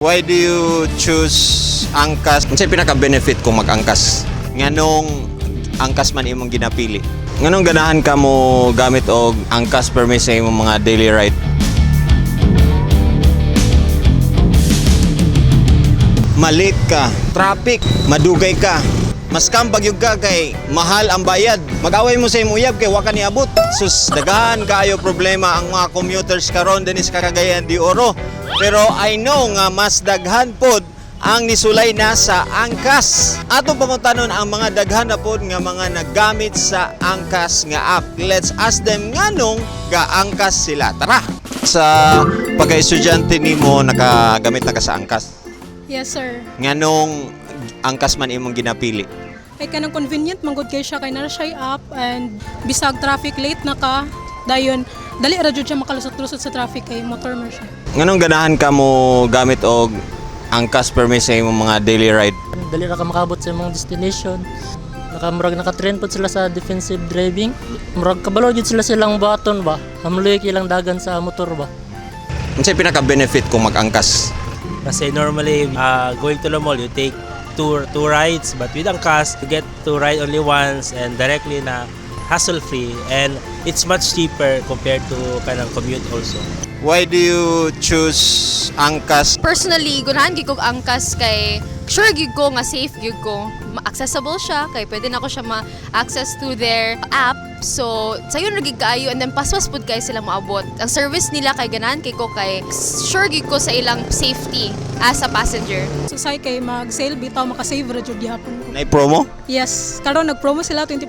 Why do you choose angkas? Unsay pinaka-benefit kung mag-angkas? Nganong angkas man imong ginapili? Nganong ganahan ka mo gamit og angkas permi sa imong mga daily ride? Malit ka, traffic, madugay ka. Mas kambag yung ka kay mahal ang bayad. Mag-away mo sa imong uyab kay wa ka niabot. Sus, daghan kaayo problema ang mga commuters karon dinis sa Cagayan de Oro. Pero I know nga mas daghan pod ang nisulay na sa angkas. Ato pangutanon ang mga daghan na pod nga mga naggamit sa angkas nga app. Let's ask them nganong gaangkas sila. Tara! Sa pagka-estudyante nimo nakagamit na ka sa angkas. Yes, sir. Nganong angkas man imong ginapili? Ay kanang convenient manggod kay siya kay nara siya up and bisag traffic late na ka dayon dali ra jud siya makalusot-lusot sa traffic kay motor man siya. Nganong ganahan ka mo gamit og angkas permi sa imong mga daily ride? Dali ra ka makabot sa imong destination. Naka-train po sila sa defensive driving. Murag kabalo jud sila silang baton ba. Hamluy ilang dagan sa motor ba. Unsay pinaka-benefit kung mag-angkas? Kasi normally, going to the mall, you take two rides. But with Angkas, you get to ride only once and directly na hassle-free. And it's much cheaper compared to kanang commute also. Why do you choose angkas? Personally, gunahan gid kog angkas kay sure gid ko nga safe gid ko. Accessible siya kay pwede na ko siya ma-access to their app. So, sayo ra gid kaayo and then paspas pud kay sila maabot. Ang service nila kay ganahan kay ko kay sure gid ko sa ilang safety as a passenger. So say kay mag-sale bitaw maka-save ra jud gyapon ko. Nay promo? Yes, karon nag-promo sila 20%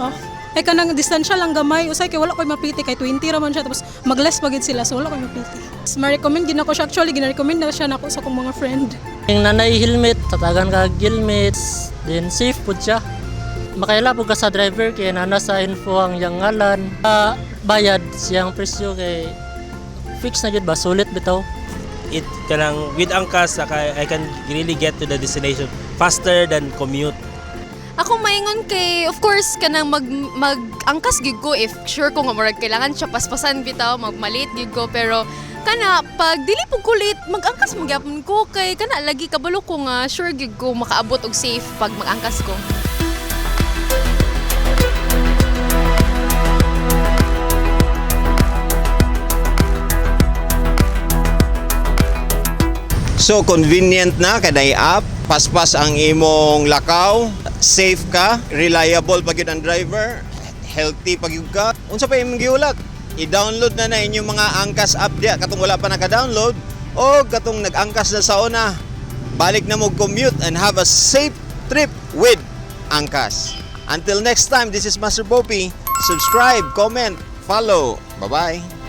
off. Ay kanang distansya lang gamay usay kay wala koy mapiti kay 20 ra man siya tapos mag-less pa gid sila so wala koy mapiti. Ma-recommend gid nako siya actually gina-recommend na siya nako sa akong mga friend. Yung nanay helmet, tatagan ka helmets, then safe po siya. Makaila po ka sa driver kaya nana sa info ang yang ngalan. Bayad siyang presyo kay fix na jud ba sulit bitaw. It kanang with Angkas, I can really get to the destination faster than commute. Ako maingon kay of course kanang mag-angkas gid ko if sure ko nga murag kailangan siya paspasan bitaw magmalit gid ko pero kana pag dili po kulit mag-angkas magyapon ko kay kana lagi kabalo ko nga sure gid ko makaabot og safe pag mag-angkas ko. So convenient na kaday app, paspas ang imong lakaw, safe ka, reliable pag yun ang driver, healthy pag yun ka. Unsa pa imong giulat? I-download na inyong mga angkas app diya katong wala pa naka-download o katong nag-angkas na sa una. Balik na mo commute and have a safe trip with angkas. Until next time, this is Master Poppy. Subscribe, comment, follow. Bye-bye.